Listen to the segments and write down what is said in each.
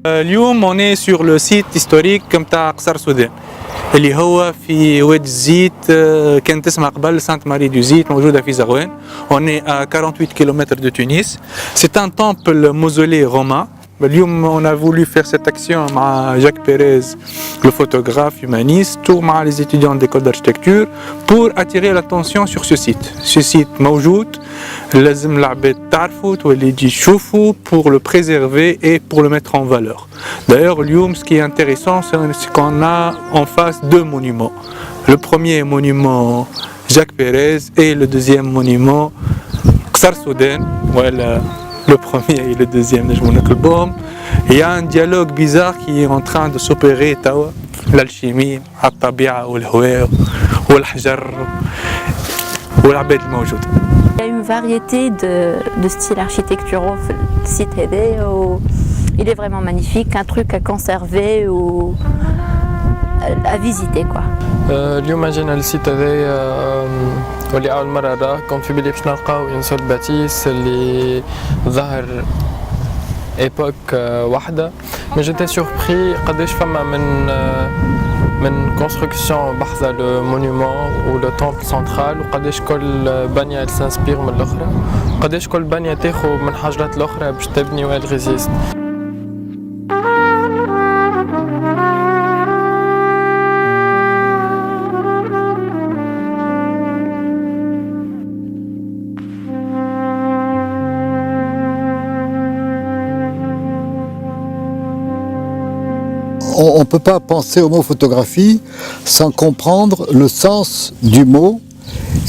اليوم on est sur le site historique متاع قصر سودان اللي هو في واد الزيت كانت اسمها قبل سانت ماري دو زيت موجودة في زغوان. On est à 48 km de Tunis. C'est un temple mausolée romain. اليوم on a voulu faire cette action مع Jacques Pérez, le photographe humaniste, ou مع les étudiants d'école d'architecture pour attirer l'attention sur ce site. Ce site موجود لازم العباد تعرفوا تولي يجي يشوفوا pour le préserver et pour le mettre en valeur. D'ailleurs اليوم ce qui est intéressant c'est qu'on a en face deux monuments. Le premier monument Jacques Pérez et le deuxième monument Qsar Soudan. Voilà. Le premier et le deuxième, il y a un dialogue bizarre qui est en train de s'opérer. L'alchimie, الطبيعة والهواء والحجر والعباد الموجودة. Il y a une variété de styles architecturaux sur le site هذا. Il est vraiment magnifique, un truc à conserver ou à visiter quoi. اليوم جينا للسيت هذايا واللي أول مرة راه كنت في بالي باش نلقاو اون سول باتيس اللي ظهر ايبوك واحدة مي جيتي سوربري قداش فما من كونستركسيون بحذا لو مونيومون و لو تومبل سنترال وقداش كل بنية تسانسبير من الأخرى وقداش كل بنية تاخذ من حاجات الأخرى باش تبني و ريزيست. On ne peut pas penser au mot photographie sans comprendre le sens du mot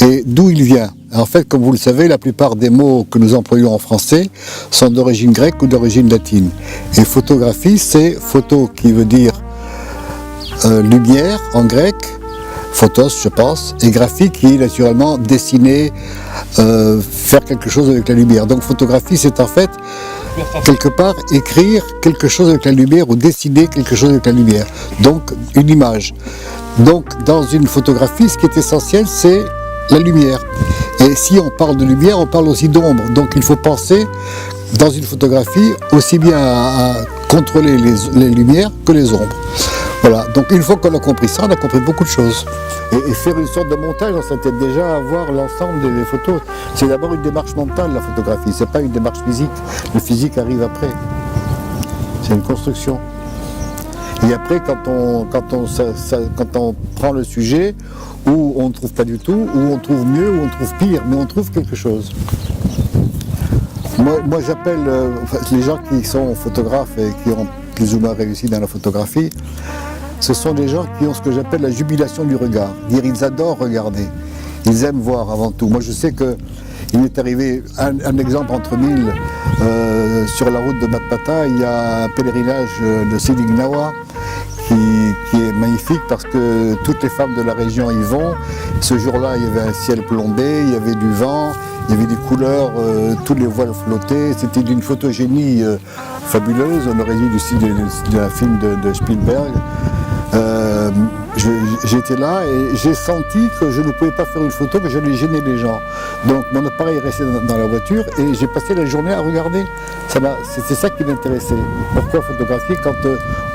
et d'où il vient. En fait, comme vous le savez, la plupart des mots que nous employons en français sont d'origine grecque ou d'origine latine. Et photographie, c'est photo qui veut dire lumière en grec, photos je pense, et graphie qui est naturellement dessiner, faire quelque chose avec la lumière. Donc photographie, c'est en fait quelque part écrire quelque chose avec la lumière ou dessiner quelque chose avec la lumière, donc une image. Donc dans une photographie, ce qui est essentiel, c'est la lumière. Et si on parle de lumière, on parle aussi d'ombre. Donc il faut penser dans une photographie aussi bien à contrôler les lumières que les ombres. Voilà, donc une fois qu'on a compris ça, on a compris beaucoup de choses. Et faire une sorte de montage dans sa tête, déjà avoir l'ensemble des photos, c'est d'abord une démarche mentale la photographie, c'est pas une démarche physique. Le physique arrive après. C'est une construction. Et après, quand on prend le sujet, où on ne trouve pas du tout, où on trouve mieux, où on trouve pire, mais on trouve quelque chose. Moi j'appelle les gens qui sont photographes et qui ont plus ou moins réussi dans la photographie, ce sont des gens qui ont ce que j'appelle la jubilation du regard. Ils adorent regarder, ils aiment voir avant tout. Moi je sais qu'il m'est arrivé un exemple entre mille, sur la route de Matpata, il y a un pèlerinage de Sidi Gnawa qui est magnifique parce que toutes les femmes de la région y vont. Ce jour-là, il y avait un ciel plombé, il y avait du vent, il y avait des couleurs, tous les voiles flottaient. C'était d'une photogénie fabuleuse. On aurait dit du style d'un film de Spielberg. J'étais là et j'ai senti que je ne pouvais pas faire une photo, que j'allais gêner les gens. Donc mon appareil est resté dans la voiture et j'ai passé la journée à regarder. C'est ça qui m'intéressait. Pourquoi photographier quand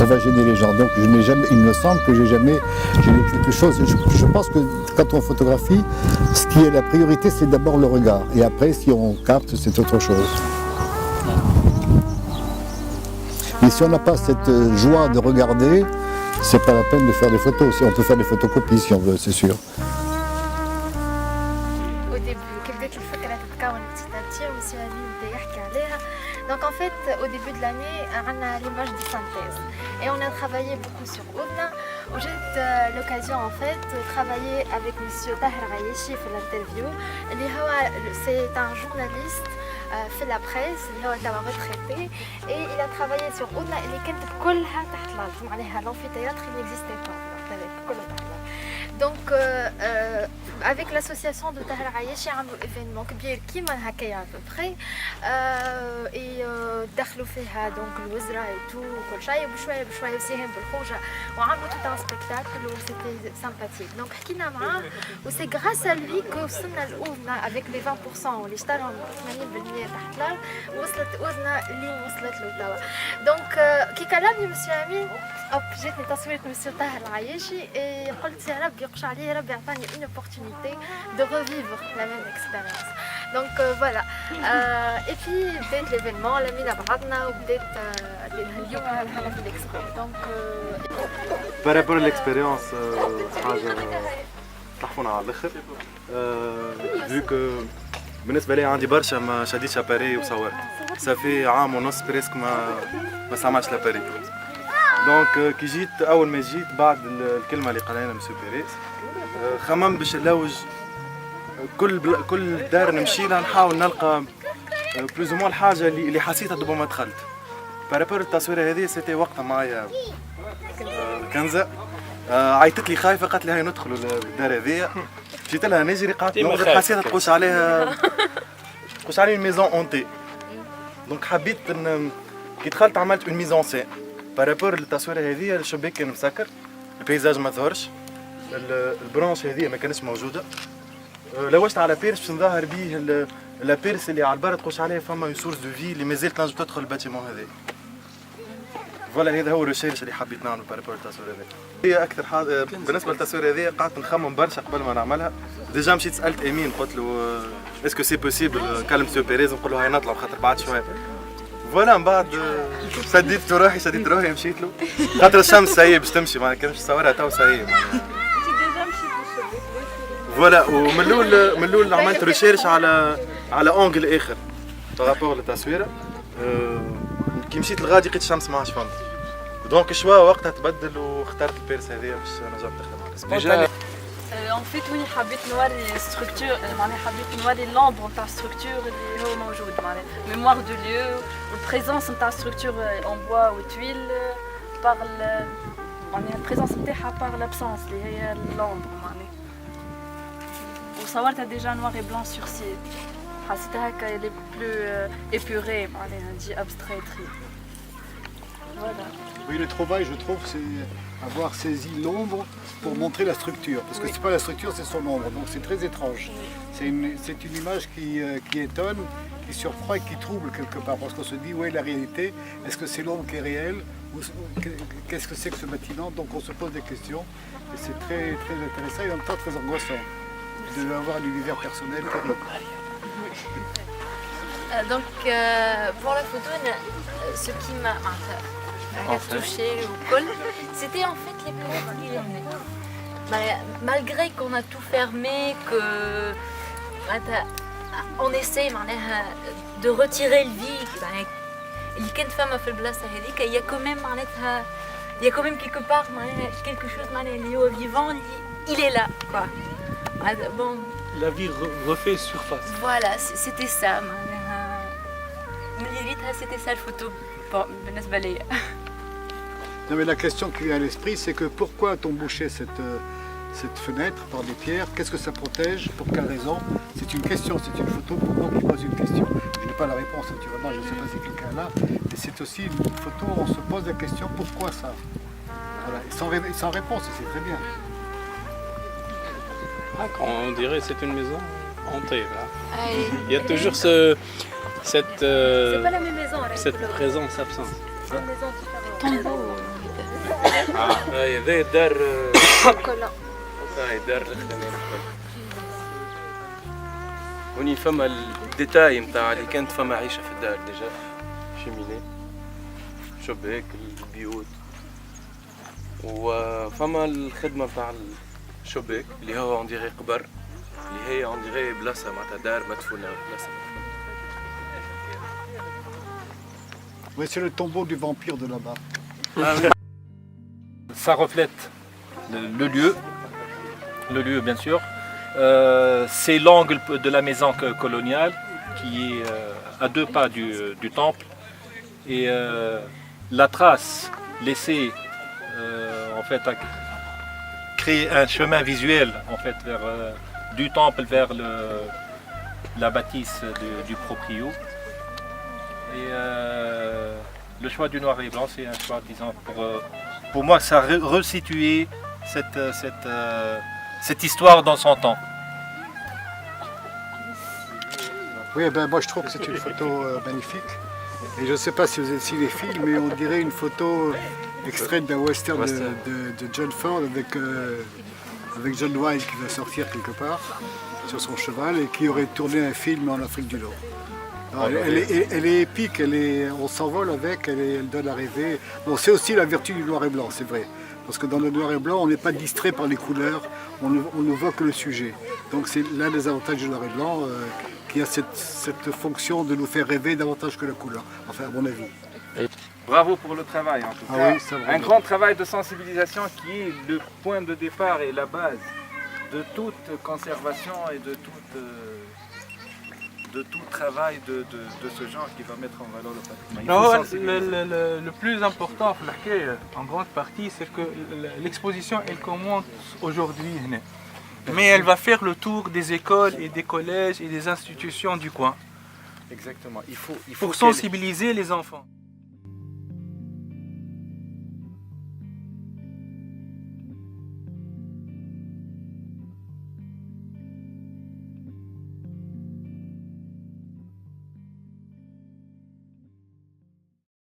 on va gêner les gens? Donc il me semble que j'ai jamais gêné quelque chose. Je pense que quand on photographie, ce qui est la priorité, c'est d'abord le regard. Et après, si on capte, c'est autre chose. Mais si on n'a pas cette joie de regarder, c'est pas la peine de faire des photos. On peut faire des photocopies si on veut, c'est sûr. Au début, donc en fait, au début de l'année, on a l'image de synthèse et on a travaillé beaucoup sur Oudna. J'ai eu l'occasion en fait de travailler avec Monsieur Tahir Ghayeshi pour l'interview. C'est un journaliste في la presse اللي هو تبع retraité et il a travaillé sur Oudna اللي كانت كلها تحت الأرض معناها l'amphithéâtre il n'existait pas كله تحت الأرض. Donc avec l'association de Tahir Ayashi عملوا événement كبير كيما هكايا à peu près et دخلوا فيها donc الوزراء et tout وكل شيء بشويه وساهم بالخوجه وعملوا tout un spectacle où c'était sympathique donc حكينا معاه و c'est grâce à lui que وصلنا لأوزنا avec les 20% اللي اشتراهم 80% تحت الارض وصلت أوزنا اللي وصلت له توا donc كي كلمني مسيو امين جاتني تصويره مسيو طاهر العياشي قلت يا ربي يقش عليه ربي يعطاني une opportunité de revivre la même expérience donc voilà et puis بدات l'événement لمينا بعضنا وبدات اليوم هنا في l'expo donc par rapport à l'expérience حاجه تحفنا على الاخر vu que بالنسبه لي عندي برشا ما شديتش اباري وصورت صافي عام ونص بريسك ما استعملتش لاباري دونك كي جيت اول ما جيت بعد الكلمه اللي قالها لنا مسيو بيريز خمم باش نلوج كل دار نمشي لها نحاول نلقى بلوز مو الحاجه اللي حسيتها دابا ما دخلت بارابور التصويره هذه سيتي وقتها معايا كنزه عيطت لي خايفه قالت لي هاي ندخلوا الدار هذيا جيت لها نجري قعدت نوضر حسيتها تقوش عليها ميزون اونتي دونك حبيت كي دخلت عملت اون ميزون سين بارابور للتصويره هذه الشباك كان مسكر البيزاج ما ظهرش البرانش هذه ما كانتش موجوده لوجت على بيرس باش نظهر بيه لابيرس اللي على البر تقوش عليها فما سورس دو في اللي مازال تنجم تدخل الباتيمون هذا فوالا هذا هو الريشيرش اللي حبيت نعمله بارابور للتصويره هذه هي اكثر حاجه بالنسبه للتصويره هذه قعدت نخمم برشا قبل ما نعملها ديجا مشيت سالت امين قلت له اسكو سي بوسيبل نكلم مسيو بيريز نقول له هاي نطلع خاطر بعد شويه فوالا من بعد شديت روحي مشيت له خاطر الشمس ساهي باش تمشي ما كانش تصورها تو ساهي فوالا ومن الاول عملت ريشيرش على اونجل اخر بارابور للتصويره كي مشيت لغادي لقيت الشمس ما عادش فهمت دونك شوا وقتها تبدل واخترت البيرس هذيا باش نجم نخدم على En fait oui حبيت نوري structure معناها حبيت نوري l'ombre نتاع structure اللي هو موجود معناها mémoire du lieu والبريزونس نتاع structure en bois ou tuile par معناها البريزونس نتاعها par l'absence اللي هي l'ombre معناها وصورتها déjà noir et blanc sur site حسيتها هكا اللي plus épurée معناها تجي abstraite voilà. Oui, le travail, je trouve, c'est avoir saisi l'ombre pour montrer la structure. Parce que c'est pas la structure, c'est son ombre. Donc c'est très étrange. C'est une image qui étonne, qui surprend et qui trouble quelque part. Parce qu'on se dit, où est la réalité? Est-ce que c'est l'ombre qui est réelle? Qu'est-ce que c'est que ce bâtiment? Donc on se pose des questions. Et c'est très, très intéressant et en même temps très angoissant. De avoir un univers personnel terrible. Donc pour la photo, ce qui m'a touché au col, c'était en fait les planètes qui venaient. Malgré qu'on a tout fermé, que on essaie de retirer le vide, اللي كانت فما في البلاصه هذيك il y a quand même quelque part quelque chose اللي هو vivant, il est là quoi. Bon. La vie refait surface. Voilà, c'était ça. C'était ça le photo. Bon, بالنسبة لي. Non mais la question qui vient à l'esprit, c'est que pourquoi a-t-on bouché cette fenêtre par des pierres? Qu'est-ce que ça protège? Pour quelle raison? C'est une question, c'est une photo pour moi qui pose une question. Je n'ai pas la réponse naturellement, je ne sais pas si quelqu'un l'a, mais c'est aussi une photo où on se pose la question pourquoi ça? Voilà, et sans réponse, c'est très bien. On dirait que c'est une maison hantée. Là. Il y a toujours cette présence absente. Tombeau. هذا دار هاي دار الخدمة هوني فما الديتاي نتاع اللي كانت فما عيشة في الدار ديجا شيميني شباك البيوت وفما الخدمة نتاع الشباك اللي هو انديري قبر اللي هي انديري بلاصة معناتها دار مدفونة بلاصة. Oui, c'est le tombeau du vampire de là-bas. Ça reflète le lieu bien sûr. C'est l'angle de la maison coloniale qui est à 2 pas du temple. Et la trace laissée en fait a créé un chemin visuel en fait du temple vers la bâtisse du proprio. Et le choix du noir et blanc, c'est un choix, disons, pour moi, ça resituer cette histoire dans son temps. Oui, ben moi je trouve que c'est une photo magnifique. Et je ne sais pas si vous avez vu les films, mais on dirait une photo extraite d'un western de John Ford avec John Wilde qui va sortir quelque part sur son cheval et qui aurait tourné un film en Afrique du Nord. Alors, elle est épique, on s'envole avec, elle donne à rêver. Bon, c'est aussi la vertu du noir et blanc, c'est vrai. Parce que dans le noir et blanc, on n'est pas distrait par les couleurs, on ne voit que le sujet. Donc c'est l'un des avantages du noir et blanc qui a cette fonction de nous faire rêver davantage que la couleur, enfin à mon avis. Bravo pour le travail en tout cas. Ah oui, ça va. Un grand travail de sensibilisation qui est le point de départ et la base de toute conservation et de tout travail de ce genre qui va mettre en valeur le patrimoine. Le plus important, en grande partie, c'est que l'exposition elle commence aujourd'hui. Mais elle va faire le tour des écoles et des collèges et des institutions du coin. Exactement. Il faut pour sensibiliser les enfants.